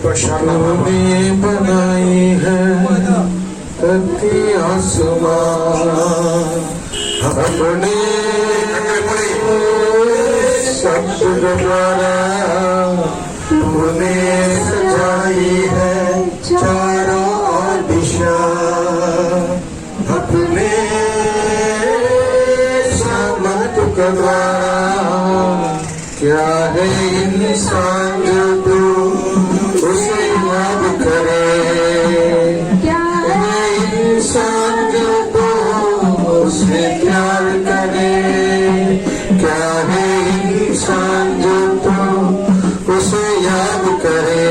तूने बनाई है धरती आसमान, अपने शब्द द्वारा तूने सजाई है चारों दिशा, अपने सामर्थ के द्वारा क्या है इंसान जो तू उसे याद करे, क्या है इंसान जो तू उसे प्यार करे, क्या है इंसान जो तू उसे याद करे,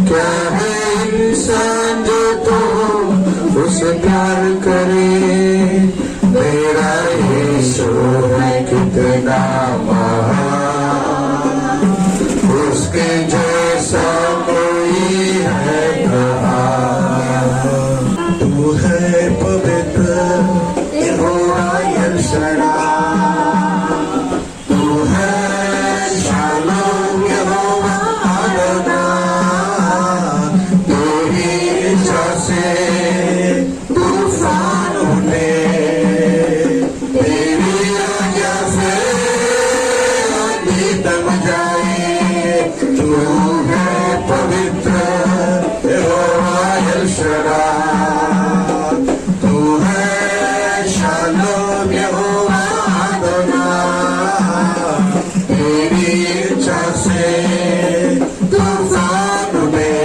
क्या है इंसान जो तू उसे प्यार करे। मेरा यीशु है कितना महान, उसके जैसा कोई है कहाँ। तू है पवित्र यहोवा एल शड्डाई, तू है शालोम यहोवा अदोनाई, तू ही इच्छा से तूफान उठे, तेरी आज्ञा से आंधी थम जाए। तू है पवित्र यहोवा एल शड्डाई, तू है शालोम यहोवा अदोनाई, तेरी इच्छा से तूफान उठे,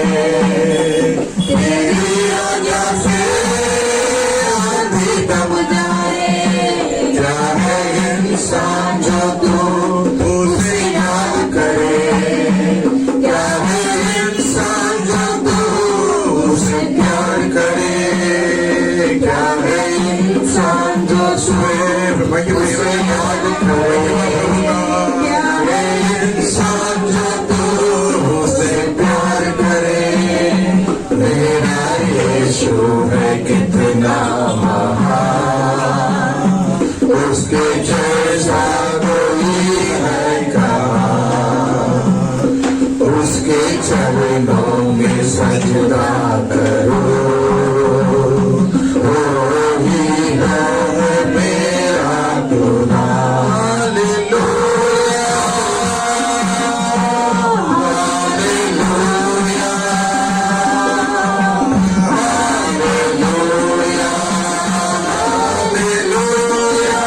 तेरी आज्ञा से आंधी थम जाए। क्या है इंसान जो तू उसे याद करे, क्या है इंसान जो तू उसे प्यार करे, क्या है इंसान जो उसे याद करे, क्या है इंसान जो तू उसे प्यार करे। मेरा यीशु है कितना महान, उसके जैसा कोई है कहाँ। उसके चरणों में सजदा करो, वो ही है मेरा खुदा। Hallelujah, hallelujah, hallelujah,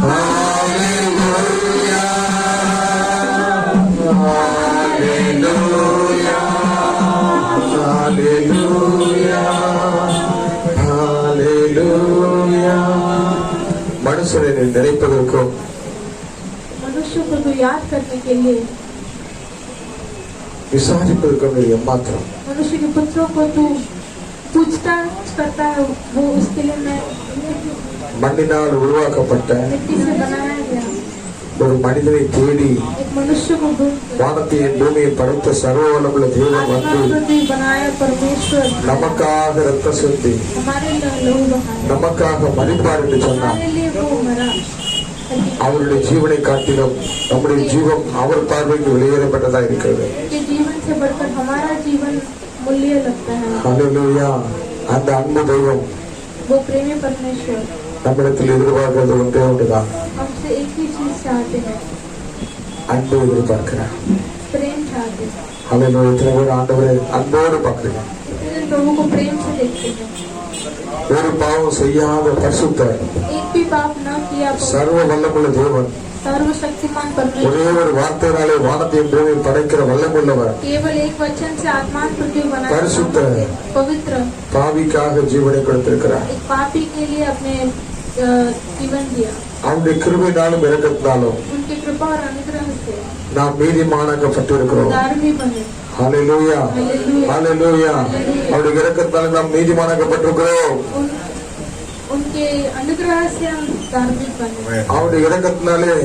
hallelujah, hallelujah, hallelujah, hallelujah. मनुष्य ने निனைப்பதற்கும் मनुष्य को तो याद करने के लिए, விசாரிப்பதற்கும் எம்மாத்திரம் मनुष्य के पुत्रों को तू पूछताछ करता है, वो उसके लिए मैं மண்ணினால் உருவாக்கப்பட்ட मिट्टी से बनाया गया ஒரு மனிதனை தேடி एक मनुष्य को ढूंढ வானத்தையும் பூமியை படைத்த சர்வ வல்லமுள்ள தேவன் வந்து आसमान पृथ्वी बनाया परमेश्वर நமக்காக ரத்த சிந்தி हमारे लिए लहू बहाया, நமக்காக மரித்தார் என்று சொன்னார்। हमारे लिए वो मरा। அவருடைய ஜீவனை காட்டிலும் நம்முடைய ஜீவன் அவர் பார்வைக்கு வெளியேறப்பட்டதா இருக்கிறது। उनके जीवन से बढ़कर हमारा जीवन मूल्य लगता है। ஹல்லேலூயா। அந்த அன்பு தெய்வம் वो प्रेमी परमेश्वर நம்மிடத்தில் எதிர்பார்க்கிறது ஒன்றே ஒன்றுதான், हमसे एक ही चीज चाहते हैं, அன்பு எதிர்பார்க்கிறார்। प्रेम चाहते हैं। ஹல்லேலூயா। இத்தனை பேர் ஆண்டவரை அன்போடு பார்க்கிறீங்க। इतने प्रभु को प्रेम से देखते हैं। ஒரு பாவம் செய்யாத பரிசுத்த एक भी पाप न किया சர்வ வல்லமுள்ள தேவன் सर्वशक्तिमान ஒரே परमेश्वर ஒரு வார்த்தையினாலே வானத்தையும் பூமியை படைக்கிற வல்லமுள்ளவர் केवल एक वचन से आसमान पृथ्वी बनाया, परिशुद्ध है, पवित्र, பாவிக்காக ஜீவனை கொடுத்திருக்கிறார்। एक पापी के लिए अपने जीवन दिया। அவருடைய கிருபையினாலும் இரக்கத்தினாலும் उनकी कृपा और अनुग्रह से நாம் நீதிமானாக்கப்பட்டிருக்கிறோம்। धार्मिक बने। ஹல்லேலூயா, ஹல்லேலூயா। அவருடைய இரக்கத்தால் நாம் நீதிமானாக்கப்பட்டிருக்கிறோம்। उनके अनुग्रह से हम धार्मिक बने, அவருடைய இரக்கத்தினாலே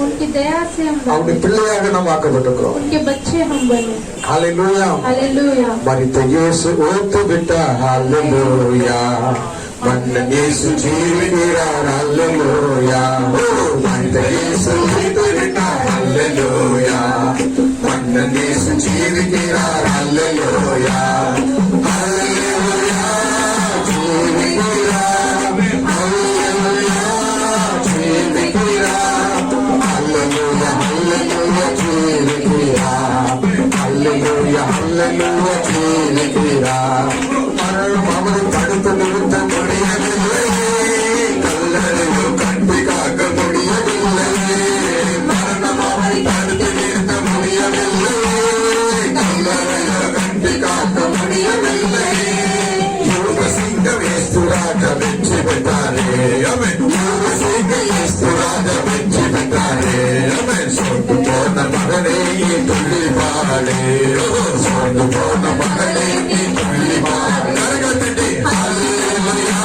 उनकी दया से हम அவருடைய बने, பிள்ளையாக நாம் ஆக்கப்பட்டிருக்கிறோம்। उनके बच्चे हम बने। ஹல்லேலூயா। हालेलुया। மரித்த இயேசு உயிர்த்து விட்டார்। ஹல்லேலூயா। மன்னன் இயேசு ஜீவிக்கிறார்। ஹல்லேலூயா। மரித்த இயேசு உயிர்த்து விட்டார்। ஹல்லேலூயா। கண்ணன் இயேசு ஜீவிக்கிறார். அல்லேலூயா அல்லேலூயா ஜீவிக்கிறார். அல்லேலூயா ஜீவிக்கிறார். அல்லேலூயா அல்லேலூயா ஜீவிக்கிறார். அல்லேலூயா அல்லேலூயா ஜீவிக்கிறார். மரணம் அவரை தடுத்து நிறுத்த முடியவில்லை. கல்லறையில் கட்டி காக்க முடியவில்லை. மரணம் அவரை தடுத்து நிறுத்த முடியவில்லை. கல்லறையில் கட்டி காக்க முடியவில்லை. யோக சிங்கம் இயேசுராஜ வெற்றி பெற்றாரே. யோக சிங்கம் இயேசுராஜ வெற்றி பெற்றாரே. சொந்து போன மகனே நீ துள்ளி பாடே. சொந்து போன மகனே நீ துள்ளி பாடே. அல்லேலூயா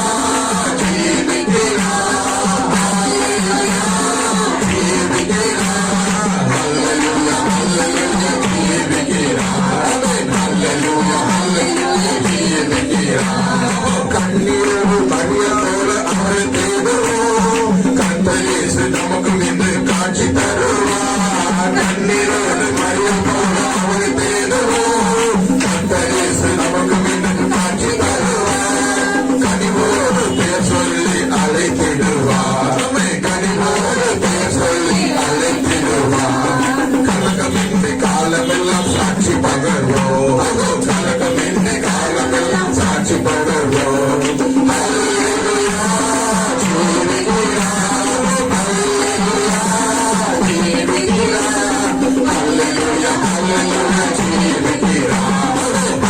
ஜீவிக்கிறார். அல்லேலூயா ஜீவிக்கிறார். அல்லேலூயா அல்லேலூயா ஜீவிக்கிறார். அல்லேலூயா அல்லேலூயா ஜீவிக்கிறார். கண்ணீரோடு மரியாதையோடு அவரை தேடுவோம். கர்த்தர் இயேசு நமக்கு இன்று காட்சி தருவார். கண்ணீரோடு மரியாதையோடு அவரை தேடுவோம். கர்த்தர் இயேசு நமக்கு இன்று காட்சி தருவார். கனிவோடு பெயர் சொல்லி அழைத்திடுவார். கனிவோடு பெயர் சொல்லி அழைத்திடுவார். கலகமின்றி காலமெல்லாம் சாட்சி பகர்வோம். கலகமின்றி காலமெல்லாம் சாட்சி பகர்வோம். அல்லேலூயா ஜீவிக்கிறார். அல்லேலூயா ஜீவிக்கிறார். அல்லேலூயா அல்லேலூயா ஜீவிக்கிறார்.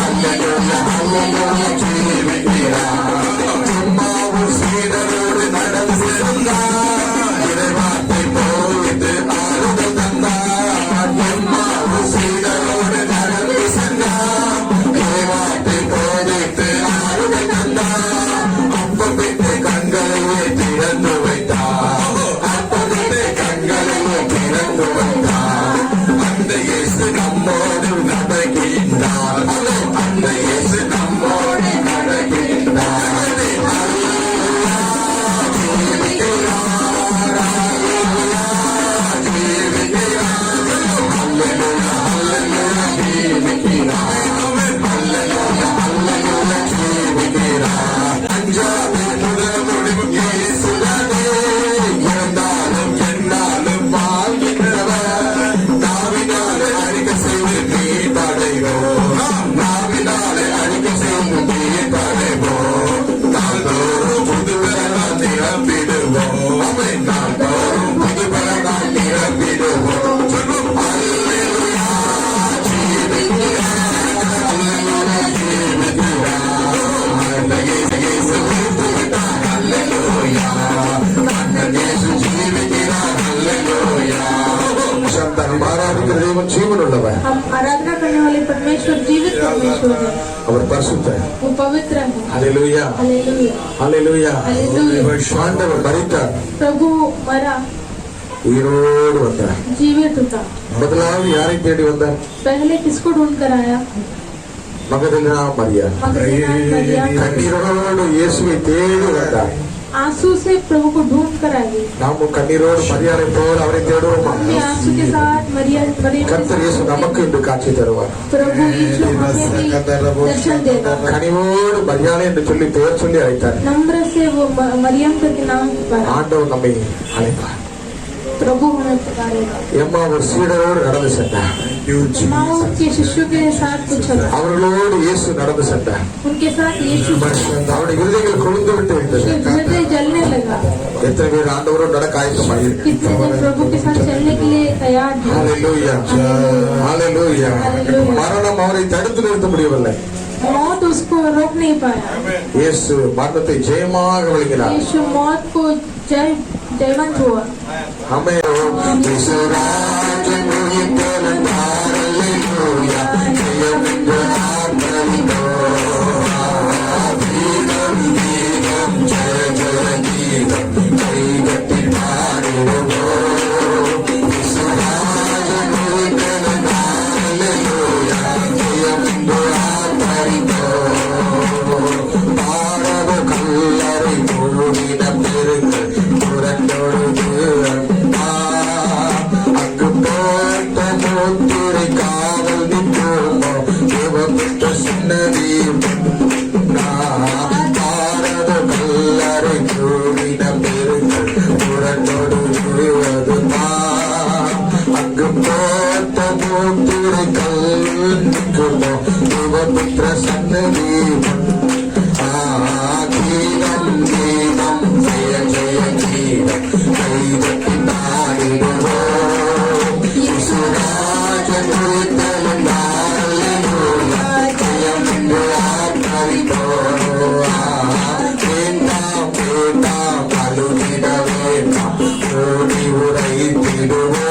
அல்லேலூயா அல்லேலூயா ஜீவிக்கிறார். சும்மாவும் சீடரோடு நடந்து சென்றார். இறைவார்த்தை போதித்து ஆறுதல் தந்தார். சும்மாவும் சீடரோடு நடந்து சென்றார். இறைவார்த்தை போதித்து ஆறுதல் தந்தார். அப்பமிட்டு கண்களையே திறந்து வைத்தார். அப்பமிட்டு கண்களையே திறந்து வைத்தார். அந்த இயேசு நம்மோடு நடக்கின்றார். அந்த இயேசு நம்மோடு நடக்கின்றார். அல்லேலூயா ஜீவிக்கிறார். அல்லேலூயா ஜீவிக்கிறார். அல்லேலூயா அல்லேலூயா ஜீவிக்கிறார். அல்லேலூயா அல்லேலூயா ஜீவிக்கிறார். அஞ்சாது முதல் முடிவு இயேசுதானே. இருந்தாலும் என்னாலும் வாழ்கின்றவர். நாவினாலே அறிக்கை செய்து நீ தடைவோம். நாவினாலே அறிக்கை செய்து நீ தடைவோம். நாள்தோறும் புது பெறலாம் நிரம்பிடுவோம். நாள்தோறும் புது பெறலாம் நிரம்பிடுவோம். அல்லேலூயா ஜீவிக்கிறார். அல்லேலூயா ஜீவிக்கிறார். அந்த இயேசு உயிர்த்து விட்டார். அல்லேலூயா கர்த்தர் இயேசு ஜீவிக்கிறார். அல்லேலூயா சந்தனம் ஆராதிக்கிற தேவன் ஜீவன் உள்ளவர். हम आराधना करने वाले परमेश्वर जीवित परमेश्वर है. அவர் பரிசுத்தர். वो पवित्र है. அல்லேலூயா हालेलुया. அல்லேலூயா. அல்லேலூயா. ஆண்டவர் மரித்தார். प्रभु मरा, உயிரோடு வந்தார். जीवित था. முதலாவது யாரை தேடி வந்தார்? पहले किसको ढूंढ कर आया? மகதலேனா மரியா. मगदलेना मरियम. கண்ணீரோடு இயேசுவை தேடி வந்தார். आंसू से प्रभु को ढूंढ कर आई. நாமும் கண்ணீரோடு மரியாதை போல் அவரை தேடுவோமா? हम भी आंसू के साथ मरियम के கர்த்தர் இயேசு நமக்கு இன்று காட்சி தருவார். प्रभु यीशु हमें भी दर्शन देगा. கனிவோடு மரியாதை என்று சொல்லி பெயர் சொல்லி அழைத்தார். नम्र से वो मरियम के नाम पर ஆண்டவர் நம்மை அழைப்பார். प्रभु हमें पुकारेगा. எம்மா ஒரு சீடரோடு நடந்து சென்றார். माओ के शिष्यों के साथ कुछ चला. அவர்களோடு இயேசு நடந்து சென்றார். उनके साथ यीशु அவருடைய இருதயங்கள் கொழுந்து விட்டு விட்டது. हृदय जलने लगा. எத்தனை பேர் ஆண்டவரோடு நடக்க ஆயத்தமாக कितने लोग प्रभु के साथ चलने के लिए तैयार थे. ஹalleluya ஹalleluya. மரணம் அவரை தடுத்து நிறுத்த முடியவில்லை. मौत उसको रोक नहीं पाया. இயேசு மரணத்தை ஜெயமாக விழுங்கினார். यीशु मौत को जयवंत हुआ. हमें ईश्वराज मुहितरंदार हालेलुया जयविंद्र आत्मनिदो गीतम गीतम जय जय गीतम कई गति पारिवो ईश्वराज मुहितरंदार हालेलुया जयविंद्र आत्मनिदो பாரத கல்லறை மூடின பெருங்கள் புரண்டோடு அங்கு போட்ட கல்லுக்குள்ளோ தேவபுத்திர சன்னதி கீதம் கீதம் ஜெய ஜெய கீதம் கைதட்டி பாடிடுவோம் இசுராஜன் உயிர்த்தெழுந்தார் அல்லேலூயா ஜெயம் என்று ஆர்ப்பரிப்போம் வேண்டாம் வேண்டாம் அழுதிட வேண்டாம் ஓடி உரைத்திடுவோம்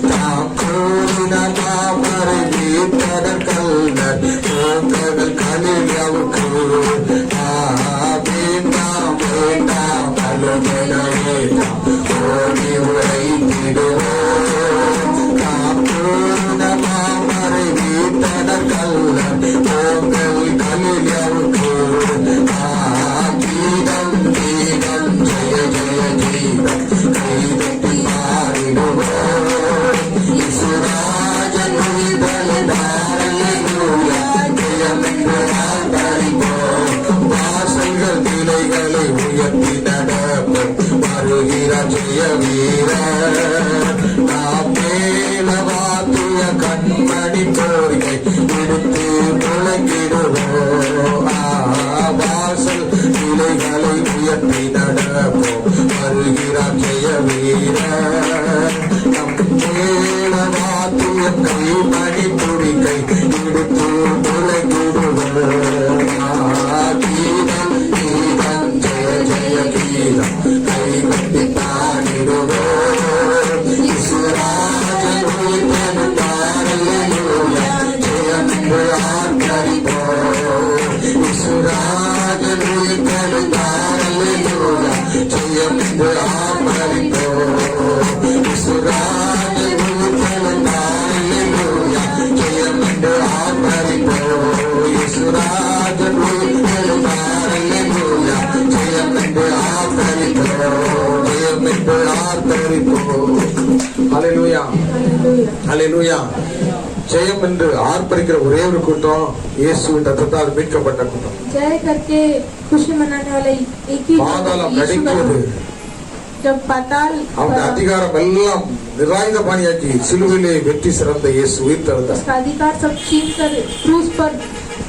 தாம் கூறின மாமரை வீட்டடர் கல்னர் போங்கடல் கலியாவுக்கு வேண்டாம் வேண்டாம் அழுதிட வேண்டாம் ஓடி உரைத்திடுவோம் தாம் கூறின மாமரை வீட்டடர் கல்னர் போங்கல் கலியாவுக்கு கீதம் கீதம் ஜெய ஜெய கீதம் கைதட்டி பாடிடுவோம் இசுராஜன் உயிர்த்தெழுந்தார் அல்லேலூயா ஜெயம் என்று ஆர்ப்பரிப்போம் வாசல்கள் நிலைகளை உயர்த்தி நடப்போம் வருகிறார் ஜெய வீரர் நாம் மேலவாத்திய கண்மணி கோரிக்கை எடுத்து முழங்கிடுவோம் வாசல் நிலைகளை உயர்த்தி நடப்போம் வருகிறார் ஜெய வீரர் நம் மேலவாத்திய கைமணி துடிக்கை எடுத்து முழங்கிடுவோம் கீதம் கீதம் ஜெய ஜெய கீதம் கைகட்டி பாடிடுவோம் இசுராஜன் உயிர்த்தெழுந்தார் அல்லேலூயா ஜெயம் என்று ஆர்ப்பரிப்போம் இசுராஜன் உயிர்த்தெழுந்தார் அல்லேலூயா ஜெயம் என்று ஆர்ப்பரிப்போம் இசுராஜன் உயிர்த்தெழுந்தார் அல்லேலூயா ஜெயம் என்று ஆர்ப்பரிப்போம் இசுராஜன் உயிர்த்தெழுந்தார் அல்லேலூயா ஜெயம் என்று ஆர்ப்பரிப்போம் ஜெயம் என்று ஆர்ப்பரிப்போம் ஹல்லேலூயா ஹல்லேலூயா ஜெயம் என்று ஆர்ப்பரிக்கிற ஒரே ஒரு கூட்டம் இயேசுவின் ரத்தத்தால் மீட்கப்பட்ட கூட்டம் जय करके खुशी मनाने वाला एक ही பாதாளம் यीशु நடுங்கியது का- जब पाताल அவருடைய அதிகாரம் எல்லாம் நிராயுத பாணியாக்கி சிலுவிலே வெற்றி சிறந்த இயேசு உயிர்த்தெழுந்தார் उसका अधिकार सब छीन कर क्रूस पर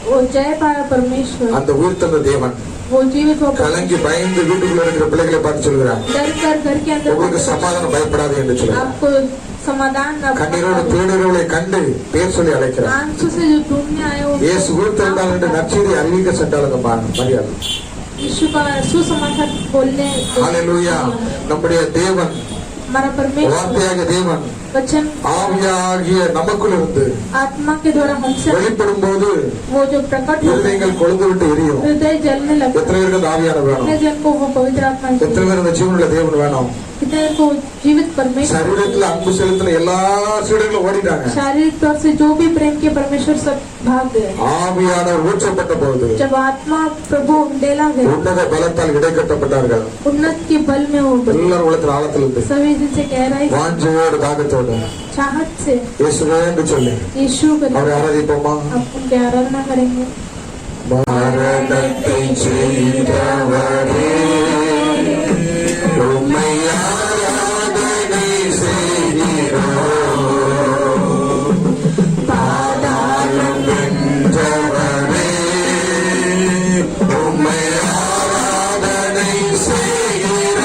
वो जय पाया परमेश्वर அந்த உயிர்த்தெழுந்த தேவன் वो जीवित होकर கலங்கி பயந்து வீட்டுக்குள்ள இருக்கிற பிள்ளைகளை பார்த்து சொல்கிறார் डर कर घर के अंदर உங்களுக்கு சமாதானம் பயப்படாது என்று சொல்கிறார் आपको समाधान கண்ணீரோடு தேடுகிறவர்களை கண்டு பேர் சொல்லி அழைக்கிறார் आंसू से जो ढूंढने आए हो இயேசு உயிர்த்தெழுந்தார் என்று நற்செய்தி அறிவிக்க சென்றாலும் மரியாதை यीशु का सुसमाचार बोलने ஹல்லேலூயா நம்முடைய தேவன் हमारा परमेश्वर வார்த்தையாகிய தேவன் वचन ஆவியாகிய நமக்குள் இருந்து आत्मा के द्वारा हमसे வெளிப்படும் போது वो जो प्रकट होता है இருதயங்கள் கொழுந்து விட்டு எரியும் हृदय जलने लगता எத்தனை பேருக்கு அந்த ஆவியான வேணும் है जन को वो पवित्र आत्मा எத்தனை चाहिए பேர் அந்த ஜீவனுள்ள தேவன் வேணும் कितने को जीवित परमेश्वर சரீரத்துல அன்பு செலுத்தின எல்லா சீடர்களும் ஓடிட்டாங்க शारीरिक तौर से जो भी प्रेम के परमेश्वर सब भाग गए ஆவியானவர் ஊற்றப்பட்ட போது जब आत्मा प्रभु डेला गया உன்னத பலத்தால் இடைக்கட்டப்பட்டார்கள் उन्नत के बल में वो बने। எல்லாரும் உள்ளத்துல ஆழத்தில் இருந்து सभी जिनसे कह रहा है வாஞ்சையோடு தாகத்தோடு चाहत से இயேசுவே என்று சொல்லி यीशु அவரை करें ஆராதிப்போமா आप उनकी आराधना करेंगे மரணத்தை செய்தவரே உம்மை ஆராதனை செய்கிறோம் பாதாளம் வென்றவரே உம்மை ஆராதனை செய்கிறோம்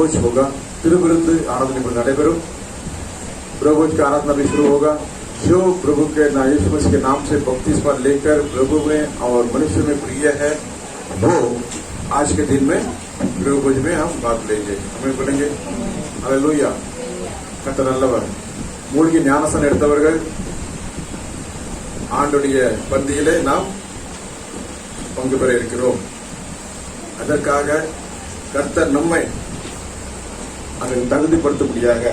प्रभोज होगा, तिरुविरुद्ध आराधना पर नடைபெறும். प्रभोज का आराधना भी शुरू होगा. जो प्रभु के यीशु मसीह के नाम से बपतिस्मा लेकर प्रभु में और मनुष्य में प्रिय है, वो आज के दिन में प्रभुज में हम भाग लेंगे. हमें बोलेंगे हालेलुया. கர்த்தர் நல்லவர். மூழ்கி ஞானஸ்நானம் எடுத்தவர்கள் ஆண்டுடைய பந்தியிலே நாம் பங்கு பெற இருக்கிறோம். அதற்காக கர்த்தர் நம்மை அதில் தகுதிப்படுத்தும்படியாக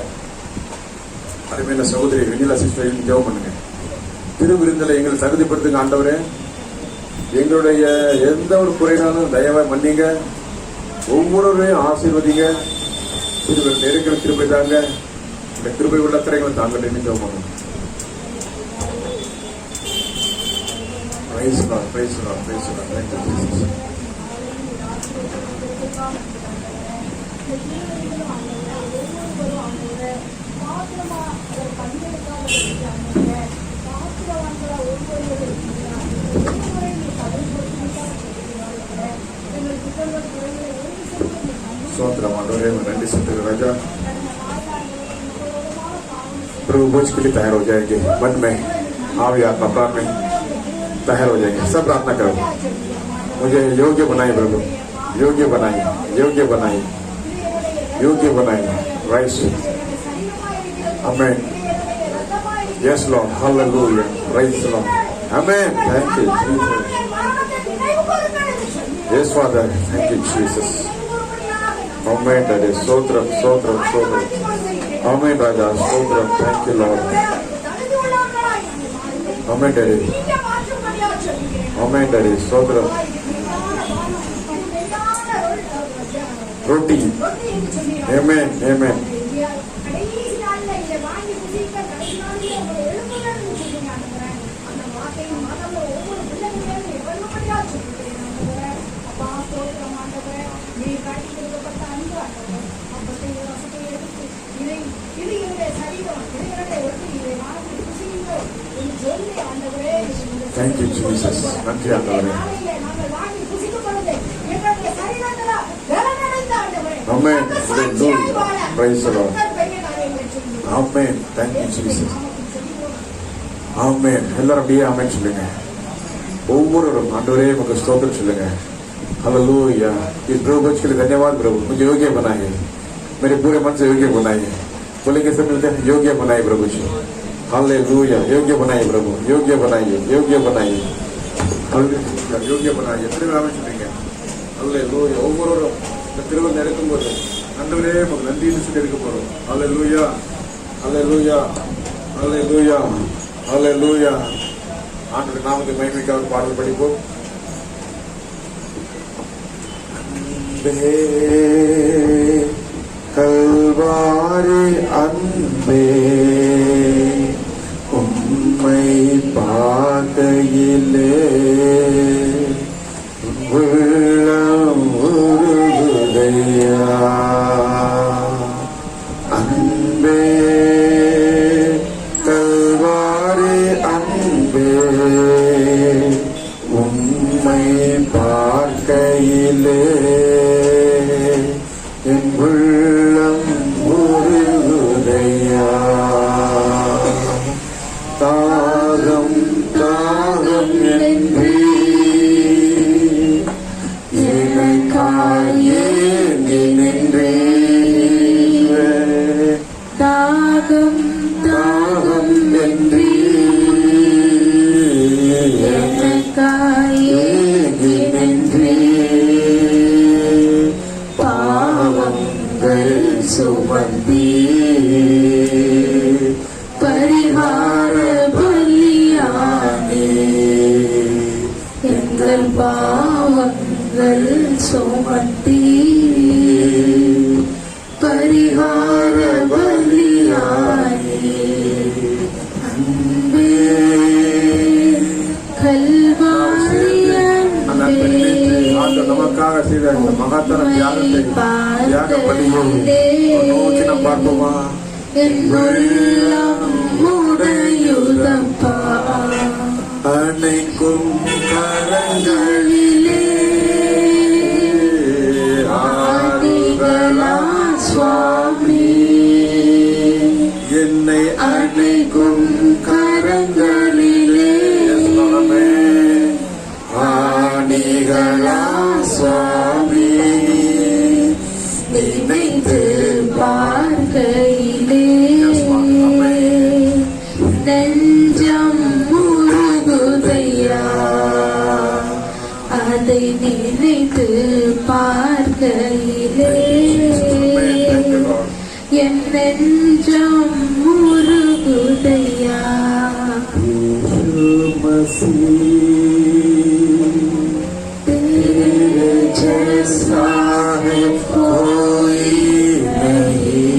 அருமையான சகோதரி வெண்ணிலா சிஸ்டர் ஜெபம் பண்ணுங்க. திருவிருந்தில் எங்களை தகுதிப்படுத்துங்க ஆண்டவரே. எங்களுடைய எந்த ஒரு குறைனாலும் தயவை மன்னிங்க. ஒவ்வொருவரையும் ஆசீர்வதிங்க. திருவிருந்தில் இருக்கிற கிருபை தாங்க. இந்த கிருபை உள்ள திரைகளை தாங்கன்னு ஜெபம் பண்ணுங்க. Praise God, praise God, praise God. Thank you, Jesus. స్తోత్రం ఆండవరే. రండి సిద్ధులు राजा. प्रभु भोज के लिए तैयार हो जाएंगे. मन में आवे आत्मा प्राण में तैयार हो जाएंगे. सब प्रार्थना करो. मुझे योग्य बनाए प्रभु, योग्य बनाए, योग्य बनाए, योग्य बनाए. Right. Amen. Yes Lord. Hallelujah. Praise the Lord. Amen. Thank you Jesus. Yes father. Thank you Jesus. Amen. Daddy stotram stotram stotram. Amen Raja stotram. Thank you Lord. Amen daddy. Amen daddy stotram. Roti. Amen amen. Thank you, Jesus. நன்றி ஆண்டவரே. Amen. Hallelujah. Praise the Lord. Amen. Thank you, Jesus. Amen. எல்லாரும் அப்படியே ஆமென் சொல்லுங்க. ஒவ்வொருவரும் ஆண்டவரே உமக்கு ஸ்தோத்திரம் சொல்லுங்க. हालेलुया. इस प्रभु भोज के लिए धन्यवाद प्रभु. मुझे योग्य बनाए, मेरे पूरे मन से योग्य बनाए. बोलेंगे सब मिलते हैं. योग्य बनाए प्रभु जी. हालेलुया. योग्य बनाए प्रभु, योग्य बनाइए, योग्य बनाइए. हालेलुया. योग्य बनाइए. திருவிழாவை சொல்லுங்க. हालेलुया. ஒவ்வொருவரும் இந்த திருவிழா நடக்கும்போது ஆண்டவரே உமக்கு நன்றின்னு சொல்லி இருக்க போறோம். हालेलुया. हालेलुया. हालेलुया. हालेलुया. ஆண்டவருடைய நாமத்தை மகிமைக்காக பாடல் படிப்போம். அன்பே கல்வாரி அன்பே உம்மை பார்க்கையிலே உள்ளம் உருகுதையா. அன்பே கல்வாரி அன்பே உம்மை பார்க்கையிலே என் உள்ளம் உருகுதையா. தாகம் தாகம் என்று எனக்காய் ஏங்கி நின்றீரே. தாகம் தாகம் என்று எனக்காய் ஏங்கி நின்றீர். பாவங்கள் சுமந்தீ பரிகார பலியானே. எங்கள் பாவங்கள் சுமந்தீ பரிகார பலியானே. அன்பே கல்வாரி அன்பே நமக்காக செய்த இந்த மகத்தான தியாகத்தை தியாக பலியை நோக்கி நாம் பார்ப்போமா? உடையுதப்பா அனைக்கும் கரங்களிலே ஆதிகளா तेरे जैसा है कोई नहीं,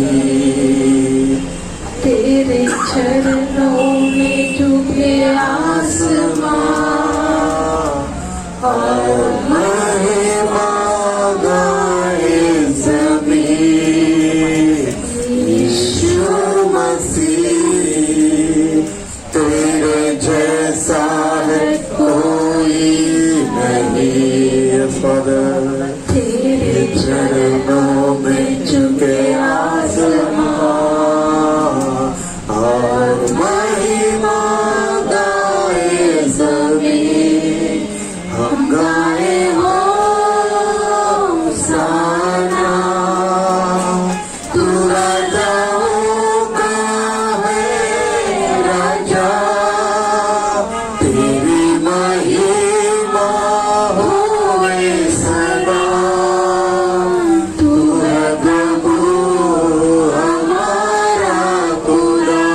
तेरे चरणों में झुके आसमां और महिमा गाए ज़मीन। यीशु मसीह तेरे जैसा है कोई नहीं। फादर तेरे चरणों में झुके आसमां और महिमा गाए ज़मीन। हम गाए होसाना, तू राजाओं का है राजा, तेरी महिमा होए सदा। तू है प्रभु हमारा खुदा।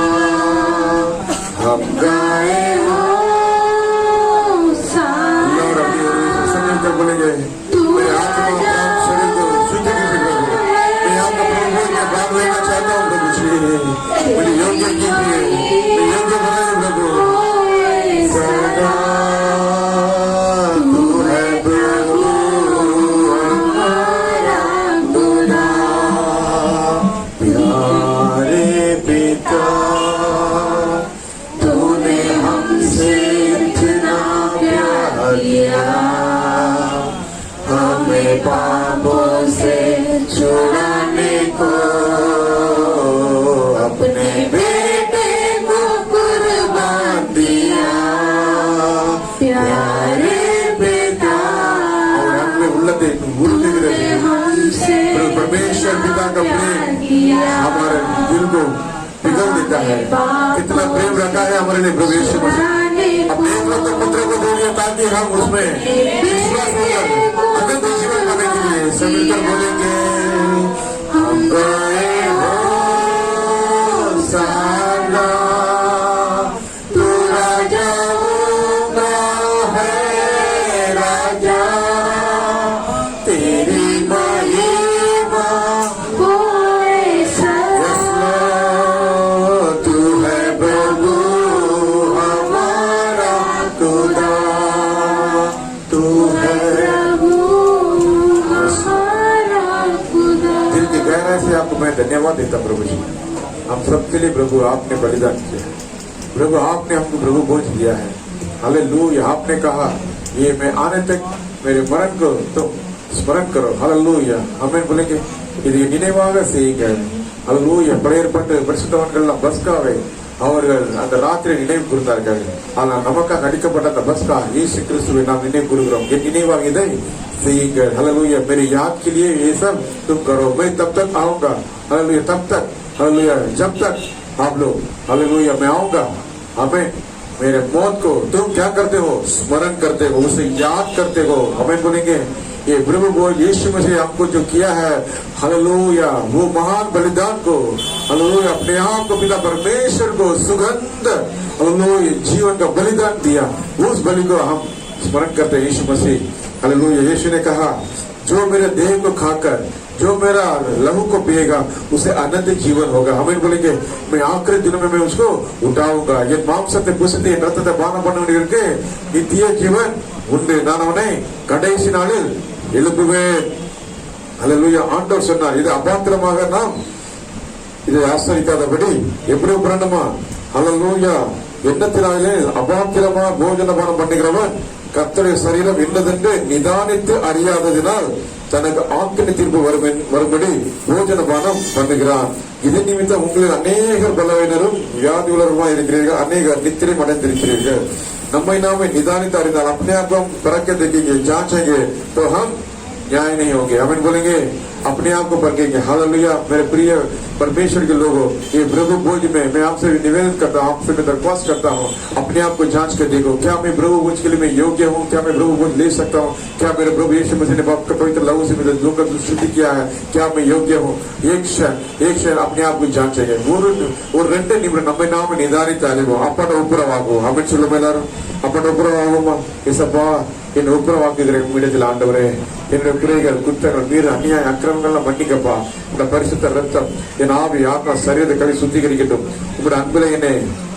हम गाए होसाना, मिलकर बोलेंगे, मेरे आत्मा प्राण शरीर को शुद्ध कीजिए प्रभु। मैं आपका प्रभु का भाग लेना चाहता हूँ प्रभु जी। मुझे योग्य कीजिए, मैं योग्य बनाइए प्रभु। सदा तू है प्रभु हमारा खुदा। प्यारे पिता, तूने हमसे इतना प्यार किया, हमें पापों से छुड़ाने को अपने बेटे को कुर्बान दिया। प्यारे पिता, और हमने उल्लते हमसे परमेश्वर पिता का प्रेम हमारे दिल को पिघल देता है। कितना प्रेम रखा है हमारे लिए प्रवेश अपने पुत्र को दे दिया ताकि हम उसमें विश्वास कर अनंत जीवन पाने के लिए सब मिलकर बोलेंगे, हम गाए होसाना, तू राजाओं का है राजा, तेरी महिमा होए सदा। तू है प्रभु हमारा खुदा। तू है प्रभु हमारा खुदा। दिल की गहराई से आपको मैं धन्यवाद देता प्रभु जी। हम सबके लिए प्रभु आपने बलिदान किया है प्रभु, आपने हमको प्रभु बोझ दिया है। हालेलुया। आपने कहा ये मैं आने तक मेरे मरण को तुम स्मरण करो। हालेलुया। हमें बोलेंगे இது நினைவாக செய்யுங்கள். ஹalleluya. பழையற்பட்டு பரிசுத்தவான்கள் பஸ்காவை அவர்கள் அந்த ராத்திரி நினைவு கூர்ந்தார்கள். ஆனால் நமக்காக அடிக்கப்பட்ட அந்த பஸ்கா இயேசு கிறிஸ்துவை நாம் நினைவு கூறுகிறோம். என் நினைவாக இதை செய்யுங்கள். हालेलुया. मेरी याद के लिए ये सब तुम करो। मैं तब तक आऊंगा। हालेलुया। तब तक हालेलुया जब तक आप लोग हालेलुया मैं आऊंगा। हमें मेरे मौत को तुम क्या करते हो? स्मरण करते हो, उसे याद करते हो। हमें बोलेंगे ये प्रभु बोल यीशु मसीह हमको जो किया है हालेलुया, वो महान बलिदान को हालेलुया अपने आप को पिता परमेश्वर को सुगंध हालेलुया जीवन का बलिदान दिया। उस बलि को हम स्मरण करते हैं। यीशु मसीह हालेलुया। यीशु ने कहा जो मेरे देह को खाकर जो मेरा लहू को पिएगा उसे अनंत जीवन होगा। हमें बोलेंगे मैं आखिरी दिनों में मैं उसको उठाऊंगा। ये மாம்சத்தை புசித்து என் ரத்தத்தை பானம் பண்ணுவதற்கு நித்திய ஜீவன் உண்டு, நான் அவனை கடைசி நாளில் எழுப்புவேன். ஹalleluya. ஆண்டவர் சொன்னார். இது அபாத்திரமாக நாம் இதை ஆசரிக்காதபடி எப்படி பண்ணணுமா? ஹalleluya. எண்ணத்தினாலே அபாத்திரமா போஜனபானம் பண்ணுகிறவன் கர்த்தருடைய சரீரம் என்னதென்று நிதானித்து அறியாததினால் தனக்கு ஆக்கினை தீர்ப்பு வரும்படி போஜனபானம் பண்ணுகிறான். இது நிமித்தம் உங்களில் அநேகர் பலவீனரும் வியாதி உள்ளவருமா இருக்கிறீர்கள், அநேகர் நித்திரை அடைந்திருக்கிறீர்கள். நம்மை नामे निदानित அறிந்தால் अपने आप को हम परख के देखेंगे, जांचेंगे तो हम न्याय नहीं होंगे। हम बोलेंगे अपने आप को परखेंगे। हालेलुया। मेरे प्रिय परमेश्वर के लोगों, ये प्रभु बोझ में मैं आपसे निवेदन करता हूँ, आपसे मैं दरख्वास्त करता हूँ, अपने आप को जांच कर देखो। क्या मैं प्रभु बोझ के लिए मैं योग्य हूँ? क्या मैं प्रभु बोझ ले सकता हूँ? क्या मेरे प्रभु यीशु मसीह ने बाप का पवित्र लहू से मेरे लोगों का शुद्धि किया है? क्या मैं योग्य हूँ? एक क्षण अपने आप को जांचेंगे. ஒரு 2 நிமிடம் நம்மை நாம நிதானித்தாலே அப்பட உப்புரவாகும். ஆமென் சொல்லுங்க எல்லாரும். அப்ப அவன் ஒப்புரவாகுமா இசப்பா என் ஒப்புரவாக்குகிறேன் உம்மிடத்தில் ஆண்டவரே. என்னுடைய குறைகள் குற்றங்கள் மீது அநியாய அக்கிரமங்கள்லாம் மன்னிக்கப்பா. உங்க பரிசுத்த ரத்தம் என் ஆவி ஆத்மா சரீரத்தை கழி சுத்திகரிக்கட்டும். உங்களுடைய அன்புல என்னை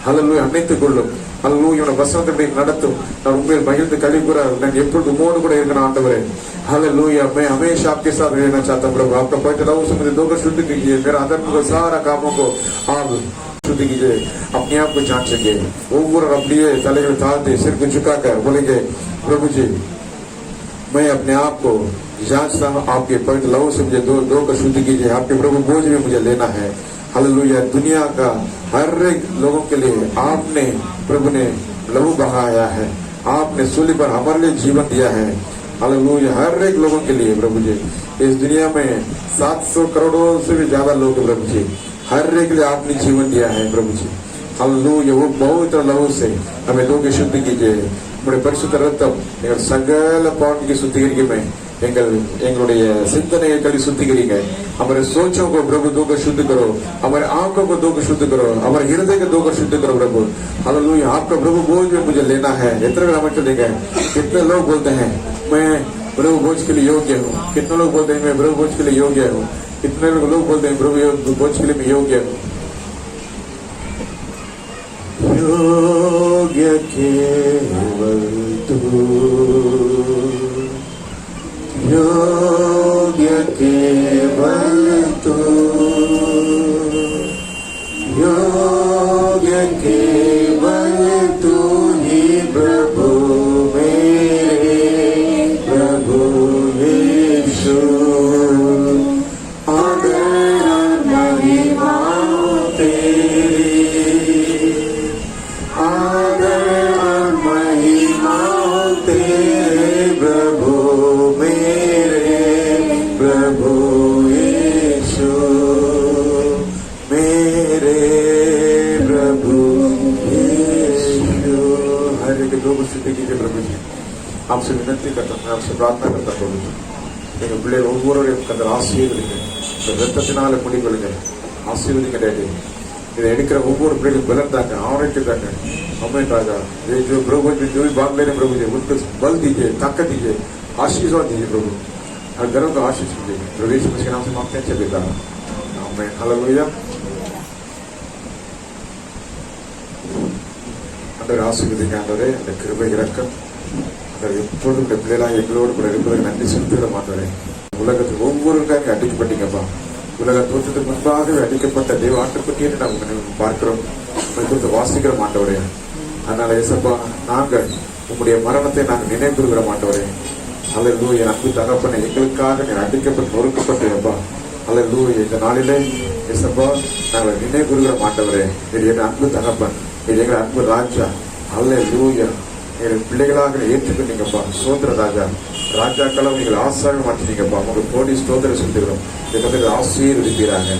ஹல்லேலூயா அணைத்துக் கொள்ளும். ஹல்லேலூயா உன வசனத்தை நடத்தும். நான் உண்மையில் மகிழ்ந்து கழி கூற நான் எப்பொழுது உமோடு கூட இருக்கிறேன் ஆண்டவரே. हालेलुया मैं हमेशा आपके साथ रहना चाहता हूँ प्रभु. आपका पवित्र लहू से मुझे धोकर शुद्ध कीजिए. मेरा अधर्म को सारा कामों को आप शुद्ध कीजिए. अपने आप को जांचेंगे. ऊपर अपनी तले उठाते सिर को झुकाकर बोलेंगे प्रभु जी मैं अपने आप को जांचता हूँ. आपके पवित्र लहू से मुझे धोकर शुद्ध कीजिए. आपके प्रभु बोझ में मुझे लेना है. हालेलुया दुनिया का हर एक लोगों के लिए आपने प्रभु ने लहू बहाया है. आपने सूली पर हमारे लिए जीवन दिया है. हालेलुया हर एक लोगों के लिए प्रभु जी. इस दुनिया में 700 करोड़ों से भी ज्यादा लोग प्रभु जी हर एक के लिए आपने जीवन दिया है प्रभु जी. हालेलुया वो पवित्र लहू से हमें धोकर शुद्ध कीजिए. நம்முடைய பரிசுத்த ரத்தம் எங்கள் சகல பாவங்களை சுத்திகரிக்குமே. எங்களுடைய சிந்தனையை कभी சுத்திகரிங்க. हमारे सोचों को प्रभु धोकर शुद्ध करो. हमारे आंखों को धोकर शुद्ध करो. हमारे हृदय को धोकर शुद्ध करो प्रभु. हालेलुया आपका प्रभु बोझ में मुझे लेना है. इतने हमें चलेंगे. कितने लोग बोलते हैं मैं प्रभु बोझ के लिए योग्य हूँ. कितने लोग बोलते हैं मैं प्रभु बोझ के लिए योग्य हूँ. कितने लोग बोलते हैं प्रभु बोझ के लिए मैं योग्य हूँ. योग्य केवल तू. योग्य केवल तू. योग्य केवल तू ही प्रभु मेरे प्रभु यीशु. आदर महिमा तेरी. आदर महिमा तेरे प्रभु मेरे प्रभु यीशु. मेरे प्रभु यीशु. हर एक लोग स्थिति कीजिए प्रभु जी. आपसे विनती करता हूँ. आपसे प्रार्थना करता हूँ प्रभु जी. எங்கள் பிள்ளைகள் ஒவ்வொருவரையும் கந்தர் ஆசீர்வதிங்க. இந்த ரத்தத்தினால முடிக்கொள்ளுங்க. ஆசீர்வதிங்க டேடி. इधर எடுக்கிற ஒவ்வொரு பிள்ளைகளும் பலம் தாங்க ஆரோக்கியம் தாங்க. हमें राजा ये जो प्रभु जी जो भी भाग ले रहे प्रभु जी उनको बल दीजिए ताकत दीजिए आशीर्वाद दीजिए प्रभु. हर घरों को आशीष दीजिए. प्रभु यीशु मसीह के नाम से मांगते हैं अच्छे पिता आमीन. हालेलुया. अंदर ஆசீர்வதிங்க ஆண்டவரே. அந்த கிருபை இரக்கம் अंदर எப்பொழுதும் இந்த பிள்ளைகளாக எங்களோடு கூட இருப்பதற்கு நன்றி செலுத்துகிற மாட்டவரே. உலகத்தில் ஒவ்வொருவருக்காக அடிக்கப்பட்டீங்கப்பா. உலக தோற்றத்துக்கு முன்பாகவே அடிக்கப்பட்ட தேவ ஆட்டுக்குட்டியை நாங்கள் பார்க்கிறோம். குறித்து வாசிக்கிற மாட்டவரே. அதனால ஏசப்பா நாங்கள் உங்களுடைய மரணத்தை நாங்கள் நினைவுகிற மாட்டவரே. அல்லேலூயா அன்பு தகப்பனை எங்களுக்காக நீர் அடிக்கப்பட்டு நொறுக்கப்பட்டேப்பா. அல்லேலூயா இந்த நாளிலே ஏசப்பா நாங்கள் நினைவுகிற மாட்டவரே. இது என் அன்பு தகப்பன். இது எங்கள் அன்பு ராஜா. அல்லேலூயா எங்கள் பிள்ளைகளாக ஏற்றுக்கொண்டீங்கப்பா. சோதர ராஜா ராஜாக்களும் நீங்கள் ஆசாரம் மாற்றினீங்கப்பா. உங்களுக்கு கோடி ஸ்தோத்திரம் செலுத்துகிறோம். எங்களுக்கு ஆசீர்வதிப்பீராங்க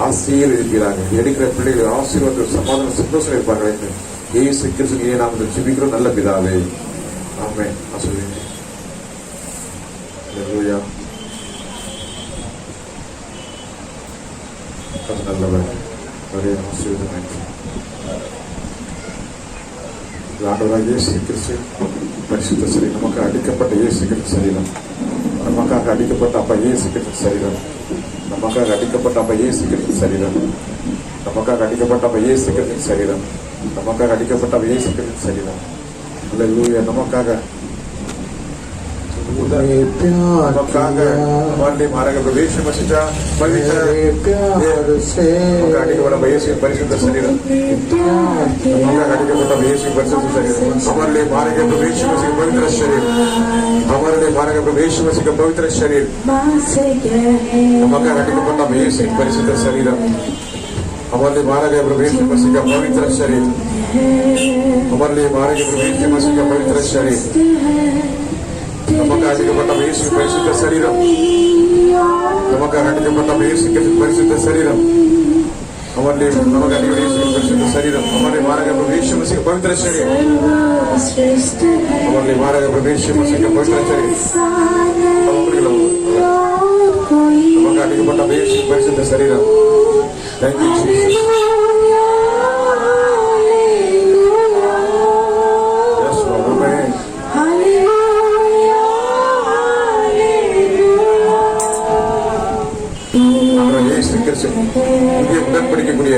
ஆசீர்வதிப்பீராங்க. எடுக்கிற பிள்ளைகள் ஆசீர்வாதம் சமாதானம் சந்தோஷம் இருப்பார்கள் என்று இயேசு கிறிஸ்துவின் நாமத்தில் ஜெபிக்கிறோம் நல்ல பிதாவே ஆமென். ஆசீர்வதிங்க. அல்லேலூயா. நல்லவர் ஒரே ஆசீர்வாதம். ஆண்டவராக இயேசு கிறிஸ்து பரிசுத்த சரீரம் நமக்கு அடிக்கப்பட்ட இயேசு கிறிஸ்து சரீரம். நமக்காக அடிக்கப்பட்ட அப்பா இயேசு கிறிஸ்து சரீரம். நமக்காக அடிக்கப்பட்ட அப்பா இயேசு கிறிஸ்து சரீரம். நமக்காக அடிக்கப்பட்ட அப்பா இயேசு கிறிஸ்து சரீரம். நமக்காக அடிக்கப்பட்ட அப்பா இயேசு கிறிஸ்து சரீரம். அல்லேலூயா. நமக்காக हमारे प्रवेश में बचा पवित्र परिशुद्ध शरीर हमारे लिए मारे गए प्रवेश में पवित्र शरीर. हमारे लिए मारे गए प्रवेश में पवित्र शरीर. परिशुद्ध शरीर हमारे लिए मारा गया प्रवेश मसीह का पवित्र शरीर. हमारे लिए मारे गए प्रवेश मसीह का पवित्र शरीर. நமக்கு அடிக்கப்பட்ட இயேசு பரிசுத்த சரீரம். நமக்கு அடிக்கப்பட்ட இயேசு பரிசுத்த சரீரம். हमारे लिए நமக்கு அடிக்கப்பட்ட இயேசு பரிசுத்த சரீரம். हमारे मारा गया प्रवेश मसीह का पवित्र शरीर. हमारे लिए मारा गया प्रवेश मसीह का पवित्र शरीर. நமக்கு அடிக்கப்பட்ட இயேசு பரிசுத்த சரீரம். Thank you Jesus. Yes Lord.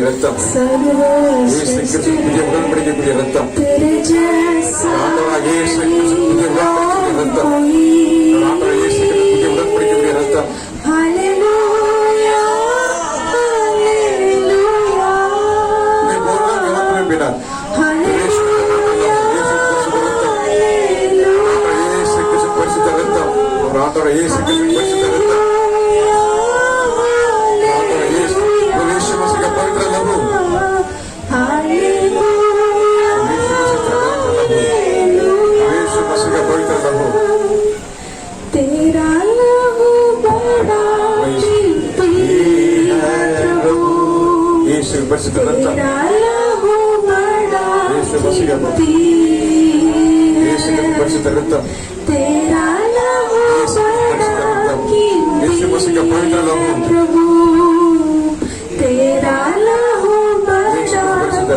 ரத்தம் இயேசு सर्वश्रेष्ठ கிறிஸ்து புதிய உடன்படிக்கைக்குரிய ரத்தம் तेरे जैसा ஆண்டவராக இயேசு கிறிஸ்து புதிய உடன்படிக்கைக்குரிய ரத்தம் ஆண்டவராக இயேசு கிறிஸ்து புதிய உடன்படிக்கைக்குரிய ரத்தம் हालेलुया हालेलुया நீ போனா கவனம் பின்னா இயேசு கிறிஸ்து பரிசுத்த ரத்தம் ஆண்டவராக இயேசு கிறிஸ்து பரிசுத்த ரத்தம் तेरा लहू बड़ा कीमती है प्रभु இயேசு பரிசுத்த ரத்தம் तेरा लहू बड़ा இயேசு மசிகா कीमती இயேசு है பரிசுத்த ரத்தம் तेरा लहू बड़ा यीशु मसीह का पवित्र कीमती लहू। है प्रभु तेरा लहू बड़ा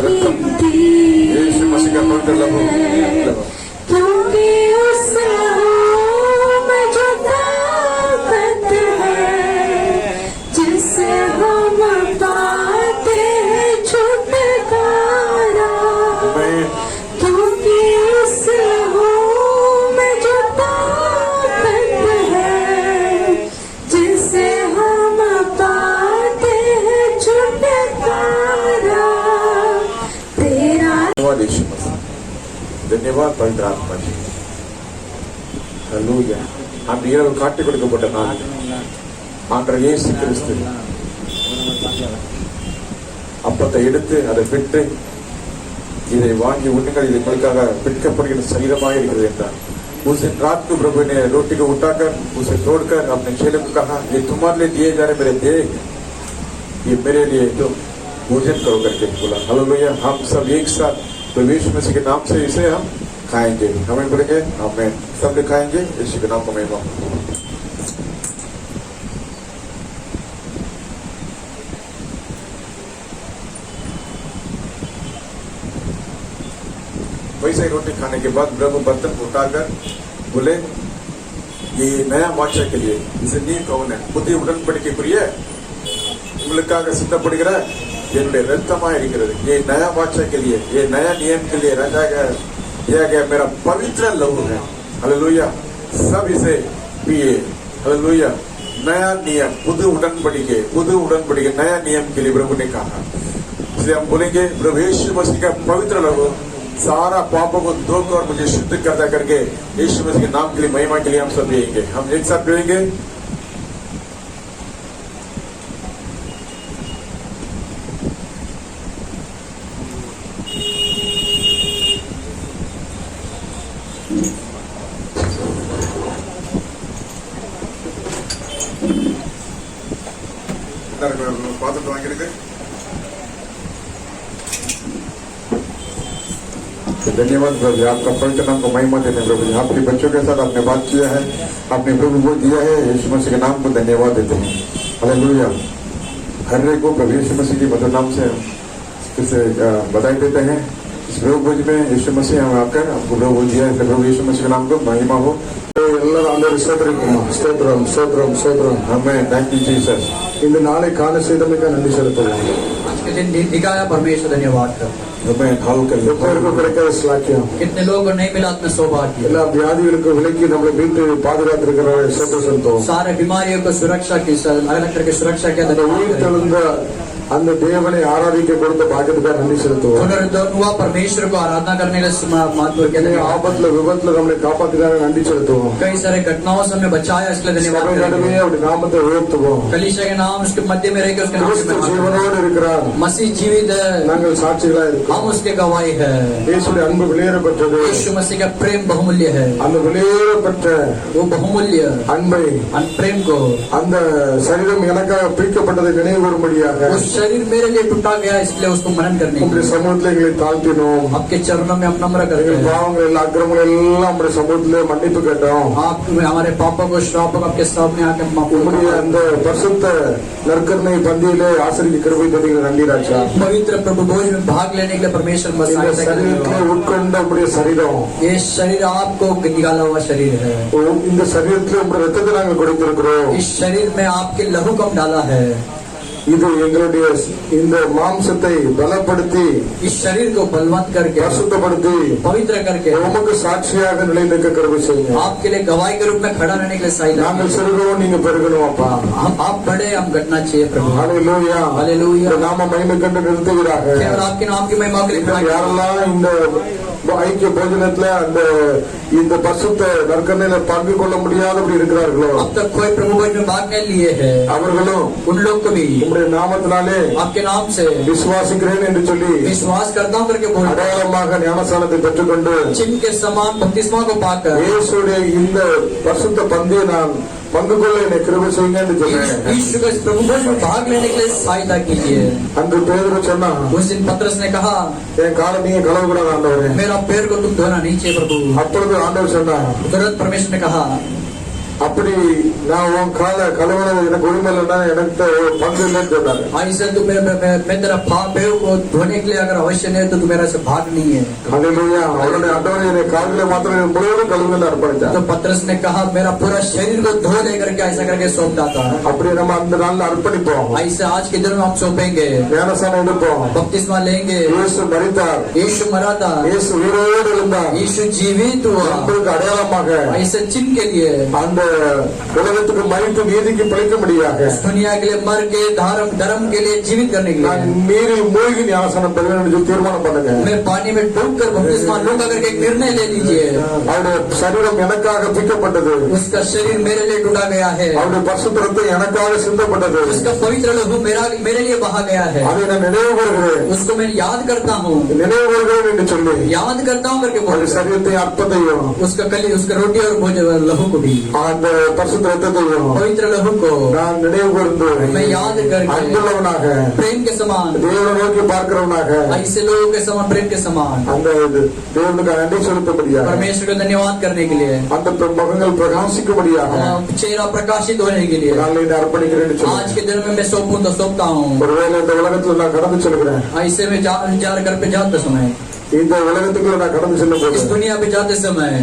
कीमती यीशु मसीह का पवित्र लहू। है क्योंकि उस लहू में जो ताकत है जिससे हम पाते हैं छुटकारा मैं क्योंकि उस लहू में जो ताकत है जिससे हम पाते हैं छुटकारा तेरा धन्यवाद यीशु मसीह धन्यवाद पवित्र आत्मा जी हालेलुया அந்த இரவு காட்டிக் கொடுக்கப்பட்ட நாள் ஆண்டவர் இயேசு கிறிஸ்து அப்பத்தை எடுத்து அதை விட்டு இதை வாங்கி உண்ணுங்கள் இது உங்களுக்காக விற்கப்படுகிற சரீரமாக இருக்கிறது என்றார் उस दिन रात को प्रभु ने रोटी को उठाकर उसे तोड़कर अपने चेलों को कहा ये तुम्हारे लिए दिए जा रहे मेरे देह ये मेरे लिए तो भोजन करो करके बोला हालेलुया हम सब एक साथ प्रभु यीशु मसीह के नाम से इसे हम खाएंगे हमें बोलेंगे हमें सब खाएंगे यीशु के नाम को महिमा वैसे रोटी खाने के बाद प्रभु बर्तन को उठाकर बोले ये नया वाचा के लिए इसे நீ कौन है புதிய உடன்படிக்கைக்குரிய உங்களுக்காக சித்தப்படுகிற என்னுடைய ரத்தமா இருக்கிறது ये नया वाचा के लिए ये नया नियम के लिए रचा गया दिया गया मेरा पवित्र लहू है हालेलुया सब इसे पिए हालेलुया नया नियम புது உடன்படிக்கை नया नियम के लिए प्रभु ने कहा इसलिए हम बोलेंगे प्रभु यीशु मसीह का पवित्र लहू सारा पापों को धोकर और मुझे शुद्ध करता करके यीशु मसीह के नाम के लिए महिमा के लिए हम सब पिएंगे हम एक साथ पिएंगे பாத்திரத்தை வாங்கிருக்கு धन्यवाद प्रभु जी आपका पवित्र नाम को महिमा देते हैं प्रभु जी आपके बच्चों के साथ आपने बात किया है आपने प्रभु को दिया है यीशु मसीह के नाम को धन्यवाद देते हैं हालेलुया हर एक को प्रभु यीशु मसीह के मधुर नाम से इसे बधाई देते हैं इस प्रभु भोज में यीशु मसीह हम आकर आपको प्रभु भोज दिया इसलिए प्रभु यीशु मसीह के नाम को महिमा हो எல்லாரும் ஆண்டவரை ஸ்தோத்திரிப்போமா ஸ்தோத்திரம் ஸ்தோத்திரம் ஸ்தோத்திரம் हमें थैंक यू जीसस இந்த நாளை காண செய்தமைக்கு நன்றி செலுத்துவோம் आज के दिन दिखाया परमेश्वर धन्यवाद कर हमें हाल कर எப்போருக்கும் கிடைக்காத ஸ்லாக்கியம் कितने लोगों को नहीं मिला अपना सौभाग्य எல்லா வியாதிகளுக்கும் விலக்கி நம்மளை மீட்டு பாதுகாத்திருக்கிற ஸ்தோத்திரம் செலுத்துவோம் सारे बीमारियों को सुरक्षा की अलग अलग तरह की सुरक्षा के அந்த உயிர் தெழுந்த அந்த தேவனை ஆராதிக்க கொடுத்த பாக்கியத்துக்காக நன்றி செலுத்துவோம் पुनरुद्धान हुआ परमेश्वर को आराधना करने का महत्व के धन्यवाद ஆபத்துல விபத்துல நம்மளை காப்பாத்துக்காக நன்றி செலுத்துவோம் कई सारे घटनाओं से हमें बचाया इसलिए धन्यवाद சபை करेंगे। நடுவே அப்படி நாமத்தை உயர்த்துவோம் कलीसिया के नाम उसके मध्य में रहकर उसके नाम से கிறிஸ்து महिमा करें। ஜீவனோடு இருக்கிறார் मसीह जीवित है நாங்கள் சாட்சிகளா हम இருக்கோம் उसके गवाही है இயேசுடைய அன்பு வெளியேறப்பட்டது यीशु मसीह का प्रेम बहुमूल्य है அந்த வெளியேறப்பட்ட वो बहुमूल्य அன்பை प्रेम को அந்த சரீரம் எனக்காக பிரிக்கப்பட்டதை நினைவு கூறும்படியாக उस शरीर मेरे लिए टूटा गया इसलिए उसको मनन करने के உங்களுடைய लिए சமூகத்தில் எங்களை தாழ்த்தினோம் आपके चरणों में हम नम्र करते எங்கள் हैं பாவங்கள் எல்லா அக்கிரமங்கள் எல்லாம் உங்களுடைய சமூகத்திலே மன்னிப்பு கேட்டோம் आप हमारे पापों को श्रापों को आपके सामने आके माफ உங்களுடைய करो। அந்த பரிசுத்த நற்கருணை பந்தியிலே ஆசிரியர் கிருபை தந்தீங்க நன்றி ராஜா पवित्र प्रभु भोज में भाग लेने के लिए परमेश्वर இந்த मसीह சரீரத்திலே உட்கொண்ட உங்களுடைய சரீரம் ये शरीर आपको निकाला हुआ शरीर है இந்த சரீரத்திலே உங்களுடைய ரத்தத்தை நாங்கள் கொடுத்திருக்கிறோம் इस शरीर में आपके लहू कम डाला है இது எங்களுடைய இந்த மாம்சத்தை பலப்படுத்தி इस शरीर को बलवंत करके பரிசுத்தப்படுத்தி पवित्र करके உமக்கு சாட்சியாக நிலைநிற்க கிருபை செய்யுங்க. आपके लिए गवाही के रूप में खड़ा रहने के लिए सही நாங்கள் சிறுகவும் நீங்க பெருகணும் அப்பா. आप बड़े हम घटना चाहिए प्रभु ஹல்லேலூயா. हालेलुया இந்த நாம மகிமை கண்டு நிறுத்துகிறாக. केवल आपके नाम की महिमा के लिए இன்னும் யாரெல்லாம் இந்த ஐக்கிய போஜனத்துல அந்த இந்த பரிசுத்த நற்கரணையில பங்கு கொள்ள முடியாதபடி இருக்கிறார்களோ अब तक कोई प्रभु भोज में भाग नहीं लिए है அவர்களும் उन लोग को भी உம்முடைய நாமத்தினாலே आपके नाम से விசுவாசிக்கிறேன் என்று சொல்லி विश्वास करता हूँ करके बोल அடையாளமாக ஞானஸ்நானத்தை பெற்றுக்கொண்டு चिन्ह के समान बपतिस्मा को पाकर இயேசுடைய இந்த பரிசுத்த பந்தியை நான் பங்கு கொள்ள என்னை கிருபை செய்யுங்க என்று சொன்னேன். यीशु को इस प्रभु भोज में भाग लेने के लिए सहायता कीजिए। அன்று பேதுரு சொன்னா उस दिन पतरस ने कहा என் காலை நீங்க கழுவ கூடாது ஆண்டவரே. मेरा पैर को तुम धोना नहीं चाहिए प्रभु। அப்பொழுது ஆண்டவர் சொன்னா तुरंत परमेश्वर ने कहा அப்படி நான் உன் காலை கழுவுனது எனக்கு உரிமை இல்லைன்னா எனக்கு பங்கு இல்லைன்னு சொன்னாரு. ऐसे तू मैं तेरा पैर को धोने के लिए अगर अवश्य नहीं है तो तू मेरा से भाग नहीं है। ஹல்லேலூயா. அவருடைய ஆண்டவரே என்னை கால்களை மாத்திரம் முழுவதும் கழுவுன்னு அர்ப்பணித்தார். तो पतरस ने कहा मेरा पूरा शरीर को धो ले करके ऐसा करके सौंपता था। அப்படி நம்ம அந்த நாள்ல அர்ப்பணிப்போம். ऐसे आज के दिन में हम सौंपेंगे, ஞானஸ்நானம் எடுப்போம். बपतिस्मा लेंगे। இயேசு மரித்தார், यीशु मरा था, இயேசு உயிரோடு எழுந்தார். यीशु जीवित हुआ। உங்களுக்கு அடையாளமாக ऐसे चिन्ह के लिए அந்த உலகத்துக்கு மரித்து நீதிக்கு பிழைக்க முடியாது. इस दुनिया के लिए मर के धर्म के लिए जीवित करने के நான் लिए நீரில் மூழ்கி ஞானஸ்நானம் பெறுவேன் என்று தீர்மானம் பண்ணுங்க. मैं पानी में डूब कर बपतिस्मा लूंगा करके एक निर्णय ले लीजिए। அவருடைய சரீரம் எனக்காக பிக்கப்பட்டது. उसका शरीर मेरे लिए टूटा गया है, அவருடைய பரிசுத்த ரத்தம் எனக்காக சிந்தப்பட்டது. उसका पवित्र लहू मेरे लिए बहा गया है। அதை நான் நினைவு கூறுகிறேன். उसको मैं याद करता हूँ, நினைவு கூறுகிறேன் என்று சொல்லி याद करता हूँ करके बोल அவருடைய சரீரத்தை அற்பத்தையும் उसका कली उसका रोटी और भोजन लहू को भी அந்த பரிசுத்த ரத்தத்தையும் पवित्र लहू को நான் நினைவு கூர்ந்து मैं याद करके அன்புள்ளவனாக प्रेम के समान தேவனை நோக்கி பார்க்கிறவனாக ऐसे लोगों के समान प्रेम के समान அந்த தேவனுக்கு நன்றி செலுத்தபடியாக परमेश्वर को धन्यवाद करने के लिए அந்த முகங்கள் பிரகாசிக்கும்படியாக चेहरा प्रकाशित होने के लिए நான் இதை அர்ப்பணிக்கிறேன்னு आज சொல்லி के दिन में मैं सौंपूं तो सौंपता हूँ। ஒருவேளை இந்த உலகத்துல நான் கடந்து செல்கிறேன். ऐसे में जा कर पे जाते समय இந்த உலகத்துக்குள்ள நான் கடந்து செல்லும் इस போது दुनिया पे जाते समय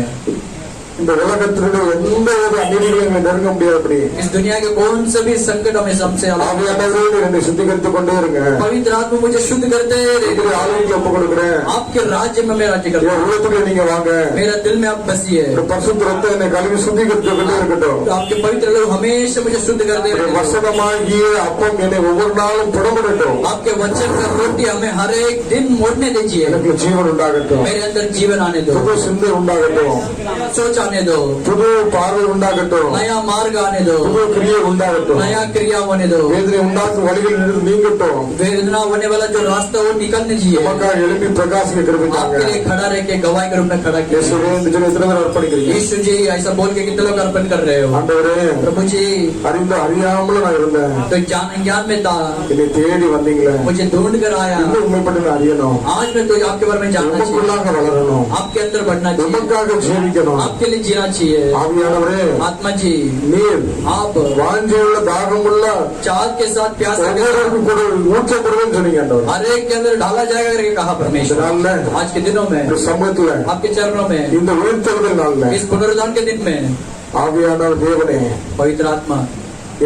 இந்த உலகத்தினுடைய எந்த ஒரு அநீதிகளையும் நெருங்க முடியாதபடி इस दुनिया के कौन से भी संकट हमें सबसे अलग ஆவியானவரே என்னை சுத்திகரித்துக் கொண்டே இருங்க. पवित्र आत्मा मुझे शुद्ध करते உங்களுடைய ஆளுமைக்கு ஒப்புக் கொடுக்கிறேன். आपके राज्य में मैं राज्य करता என் உள்ளத்துக்குள்ள நீங்க வாங்க. हूँ। मेरा दिल में आप बसिए, இந்த பரிசுத்த ரத்தம் என்னை கழுவி சுத்திகரித்துக் கொண்டே இருக்கட்டும். तो आपके पवित्र लोग हमेशा मुझे शुद्ध करते உங்களுடைய रहे। வசனமாகிய அப்பம் என்னை ஒவ்வொரு நாளும் புடமிடட்டும். आपके वचन का रोटी हमें हर एक दिन मोड़ने दीजिए। எனக்கு ஜீவன் உண்டாகட்டும். मेरे अंदर जीवन आने दो, புது சிந்தை உண்டாகட்டும். सोच आने दो, புது பார்வை உண்டாகட்டும். नया मार्ग आने दो, புது கிரியை உண்டாகட்டும். नया क्रिया होने दो, வேதனை உண்டாக்கும் வழிகள் இருந்து நீங்கட்டும். वेदना होने वाला जो रास्ता वो निकल दीजिए। நமக்காக எழுப்பி பிரகாசிக்க கிருபித்தாங்க. आपके लिए खड़ा रह के गवाही के रूप में खड़ा किया। இயேசுவே என்று சொல்லி எத்தனை பேர் அர்ப்பணிக்கிறீங்க? यीशु जी ऐसा बोल के कितने लोग अर्पण कर रहे हो? ஆண்டவரே, प्रभु जी அறிந்து அறியாமல நான் இருந்தேன். तो ज्ञान अज्ञान में था, என்னை தேடி வந்தீங்களே. मुझे ढूंढ कर आया। இன்னும் உண்மைப்பட்டு நான் அறியணும். आज मैं तो आपके बारे में जानना चाहिए, உமக்குள்ளாக வளரணும். आपके अंदर बढ़ना चाहिए, உமக்காக ஜீவிக்கணும். आपके लिए जीना चाहिए। ஆவியானவரே, आत्मा जी நீர் आप வாஞ்சியுள்ள தாகமுள்ள चाहत के साथ प्यास के साथ ஒவ்வொருவருக்கும் கூட ஊற்றப்படுவேன்னு சொன்னீங்க ஆண்டவர். हर एक के अंदर डाला जाएगा करके कहा परमेश्वर। இதனால आज के दिनों में இந்த சமூகத்துல आपके चरणों में இந்த உயிர்த்தெழுதல் நாள்ல इस पुनरुद्धान के दिन में ஆவியானவர் தேவனே पवित्र आत्मा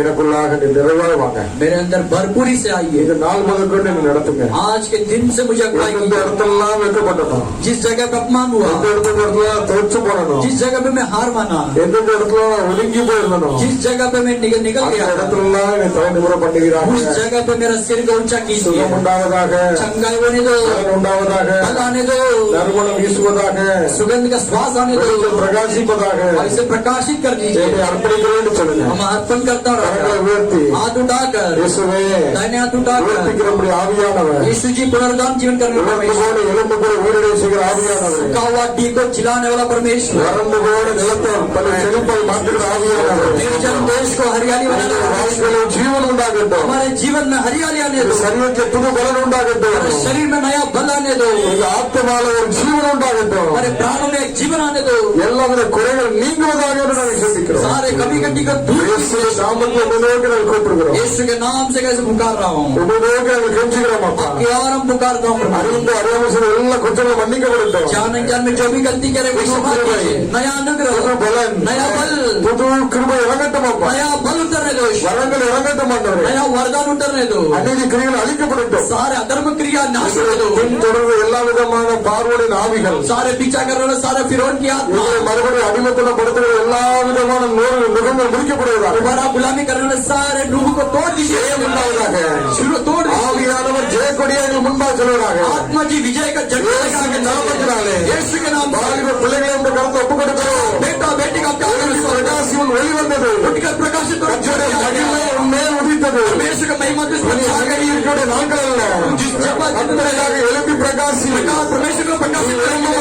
எனக்குள்ளாக நீ நிறைவாக வாங்க. मेरे अंदर भरपूरी से आइए। இந்த நாள் முதற்கொண்டு என்னை நடத்துங்க. आज के दिन से मुझे अगुवाई எந்த कीजिए। இடத்தெல்லாம் வைக்கப்பட்டணும். जिस जगह पे अपमान हुआ, எந்த இடத்துல தோற்று போனணும். जिस जगह पे मैं हार माना, எந்தெந்த இடத்துல நான் ஒதுங்கி போயிருந்தனும். जिस जगह पे मैं निकल அந்த गया, இடத்துலலாம் என்னை தலை நிமிர பண்ணுகிறாங்க. उस जगह पे मेरा सिर को ऊंचा कीजिए। சுகம் உண்டாவதாக, चंगाई होने दो, பலன் உண்டாவதாக, फल आने दो, நறுமணம் வீசுவதாக, सुगंध का श्वास आने दो, வெளிச்சம் பிரகாசிப்பதாக ऐसे प्रकाशित कर दीजिए। என்னை அர்ப்பணிக்கிறேன்னு சொல்லுங்க. हम अर्पण करता கரங்களை रहो, உயர்த்தி हाथ उठाकर, இயேசுவே दाहिने हाथ उठाकर உயர்த்திக்கிறபடி ஆவியானவர், यीशु जी पुनरुद्धान जीवन करने वाला இழந்து परमेश्वर, போன எலும்பு கூட உயிரிழை செய்கிற ஆவியானவர், सूखा हुआ डी को चिल्लाने वाला परमेश्वर, வறண்டு போன நிலத்தை பல செழிப்பை மாற்றுகிற ஆவியானவர், निर्जन देश को हरियाली बनाने वाला परमेश्वर, வாழ்க்கையில் ஜீவன் உண்டாகட்டும். हमारे जीवन में हरियाली आने இந்த दो, சரீரத்தில் புது பலன் உண்டாகட்டும். हमारे शरीर में नया बल आने दो, இந்த ஆத்மால ஒரு ஜீவன் உண்டாகட்டும். हमारे प्राणों में एक जीवन आने दो, எல்லாவித குறைகள் நீங்குவதாக என்று நாங்கள் சிந்திக்கிறோம். सारे कमी कटी को दूर இயேசுவின் நாமத்தில் நாமத்தில் உம்மை நோக்கி நாங்கள் கூப்பிடுகிறோம். यीशु के नाम से कैसे पुकार रहा हूँ, உம்மை நோக்கி நாங்கள் கெஞ்சுகிறோம் அப்பா. आपकी और हम पुकारता हूँ प्रभु। அறிந்து அறியாமல் செய்த எல்லா குற்றங்களும் மன்னிக்கப்படட்டும். जान अनजान में जो भी गलती करे वो क्षमा कीजिए। नया अनुग्रह, புது பலன், नया बल, புது கிருபை இறங்கட்டும் அப்பா. नया बल उतरने दो, வரங்கள் இறங்கட்டும் ஆண்டவரே. नया वरदान उतरने दो, அநீதி கிரியைகள் அழிக்கப்படட்டும். सारे अधर्म क्रिया नाश होने दो, பின் தொடர்ந்து எல்லா விதமான பார்வோனின் ஆவிகள், सारे पीछा कर रहे सारे फिरौन की आत्मा, இவரை மறுபடியும் அடிமைத்தனப்படுத்துகிற எல்லா விதமான நுகங்கள் முறிக்கப்படுவதாக. दोबारा गुलामी करने वाले सारे रूह को तोड़ दीजिए, உண்டாவதாக. शुरू तोड़ दीजिए। ஆவியானவர் ஜெயக்கொடியாக முன்பாக செல்வதாக. आत्मा जी विजय का झंडा लगा के நாமத்தினாலே यीशु के नाम से வாலிப பிள்ளைகளை இந்த கருத்தை ஒப்புக் கொடுக்கிறோம். बेटा बेटी का प्यार பிரகாசியம் வெளிவந்தது. उठकर प्रकाशित हो கர்த்தருடைய மகிமை உன் மேல் உதித்தது. यीशु का महिमा तुझ पर இனி छा அங்கே गई। இருக்கிற நாட்கள் அல்ல. जिस जगह கர்த்தருக்காக எழுப்பி பிரகாசி. परमेश्वर को प्रकाशित करेंगे,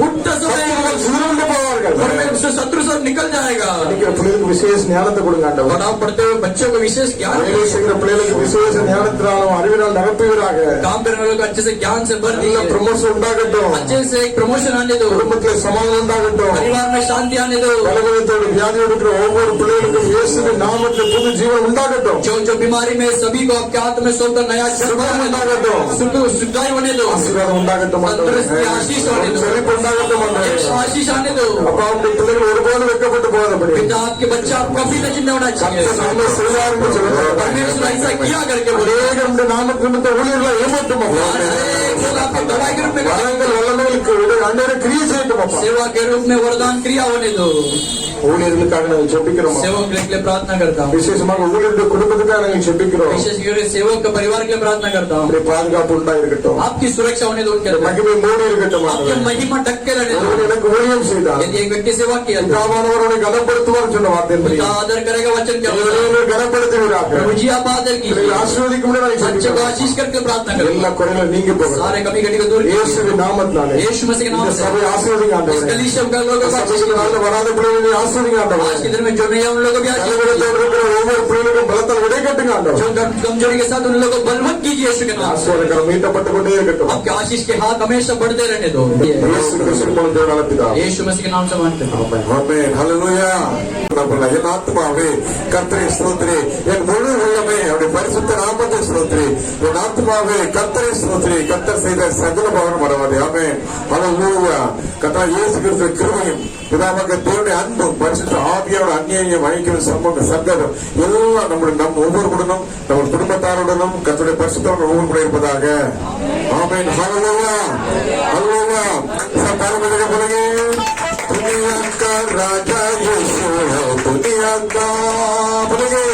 उठते समय சிதறண்டு போவார்கள். परमेश्वर शत्रु सब निकल जाएगा। படிக்கிற பிள்ளைகளுக்கு விசேஷ ஞானத்தை கொடுங்க ஆண்டவர். पढ़ाओ पढ़ते हुए बच्चों को विशेष ज्ञान, வேலை செய்கிற பிள்ளைகளுக்கு விசேஷ ஞானத்தினாலும் அறிவினால் நிரப்புவீராக. काम करने वालों को अच्छे से ज्ञान से भर நல்ல दीजिए, ப்ரமோஷன் உண்டாகட்டும். अच्छे से एक प्रमोशन आने दो, குடும்பத்தில் சமாதானம் உண்டாகட்டும். परिवार में शांति आने दो, பலவீனத்தோடு வியாதி இருக்கிற ஒவ்வொரு பிள்ளைகளுக்கும் இயேசுவின் நாமத்தில் புது ஜீவன் உண்டாகட்டும். जो जो बीमारी में सभी को आपके हाथ में सौंपकर नया சுகம் உண்டாகட்டும். सुधाई होने दो, ஆசீர்வாதம் உண்டாகட்டும் ஆண்டவரே. तंदुरुस्ती आशीष होने दो, செழிப்பு உண்டாகட்டும் ஆண்டவரே. आशीष आने दो। அப்பா உங்களுடைய பிள்ளைகள் ஒருபோது வெட்கப்பட்டு போகாதபடி पिता आपके बच्चा आपको कभी न चिंता होना चाहिए। கர்த்தர் நன்மை செய்வார் என்று சொல்லுகிறார். परमेश्वर ऐसा किया करके बोले, அநேக உம்முடைய நாமத்து நிமித்த ஊழியர்களை ஏமாற்றும் அப்பா. अनेक लोग आपके दवाई के रूप में வரங்கள் வல்லமைகளுக்கு அநேக கிரியை செய்யட்டும் அப்பா. सेवा के रूप में वरदान क्रिया होने दो। ஊழியர்களுக்காக நாங்கள் ஜெபிக்கிறோம் அப்பா. सेवक के लिए प्रार्थना करता हूँ, விசேஷமாக ஊழியருடைய குடும்பத்துக்காக நாங்கள் ஜெபிக்கிறோம். विशेष रूप से सेवक के परिवार के लिए प्रार्थना करता हूँ। உங்களுடைய பாதுகாப்பு உண்டாயிருக்கட்டும். आपकी सुरक्षा होने दो उनके अंदर, மகிமை மூடி இருக்கட்டும் आपकी ஆண்டவரே. महिमा ढक के रहने दो। ஒருவன் எனக்கு ஊழியம் செய்தார். यदि एक व्यक्ति सेवा किया तो பிதாவானவர் அவனை கனப்படுத்துவார் சொன்ன வார்த்தையின்படி पिता आदर करेगा वचन क्या இவர்களை கனப்படுத்துவீராக. प्रभु जी आप आदर இவர்களை कीजिए, ஆசீர்வதிக்கும் முன்னே நாங்கள் बच्चे को ஜெபிக்கிறோம். आशीष करके प्रार्थना करो, எல்லா குறைகளும் நீங்கி போகும். सारे कमी घटी को दूर कीजिए। இயேசுவின் நாமத்தினாலே यीशु मसीह के नाम இந்த से சபை ஆசீர்வதிங்க इस ஆண்டவரே. कलीसिया का लोगों को आशीष சபைக்கு நாளில் வராத பிள்ளைகளை ஆசீர்வதிங்க ஆண்டவரே. आज के दिन में जो नहीं है उन लोगों को भी आशीष தலைவரத்தோடு இருக்கிற ஒவ்வொரு பிள்ளைகளுக்கும் பலத்தால் விடை கட்டுங்க ஆண்டவரே. जो कमजोरी के साथ उन लोगों को बलवंत कीजिए यीशु के नाम से। ஆசீர்வாதம் மீட்டப்பட்டு கொண்டே இருக்கட்டும். आपके आशीष के हाथ हमेशा बढ़ते रहने दो, இயேசு கிறிஸ்துவின் மூலம் தேவனான பிதாவே. यीशु मसीह के नाम से मानते हैं। ஆமென். ஹல்லேலூயா. என் ஆத்மாவே கர்த்தரை ஸ்தோத்திரி, என் முழு உள்ளமே அவருடைய பரிசுத்த நாமத்தை ஸ்தோத்திரி. என் ஆத்மாவே கர்த்தரை ஸ்தோத்திரி, கர்த்தர் செய்த சகல பவனம் மறவாதே. ஆமென். ஹல்லேலூயா. கர்த்தர் இயேசு கிறிஸ்துவின் கிருபையும் பிதாவாகிய தேவனுடைய அன்பும் பரிசுத்த ஆவியோட அந்நியம் வகிக்கும் சம்பவம் சங்கடம் எல்லாம் நம் ஒவ்வொருவருடனும் நம்ம குடும்பத்தாருடனும் கர்த்தருடைய பரிசுத்தம் ஒவ்வொரு கூட இருப்பதாக. ஆமென். ஹல்லேலூயா. ஹல்லேலூயா. பரமபிதா போலவே दुनिया का राजा यीशु है, दुनिया का बोलिए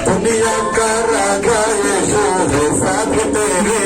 दुनिया का राजा यीशु है, साथ तेरे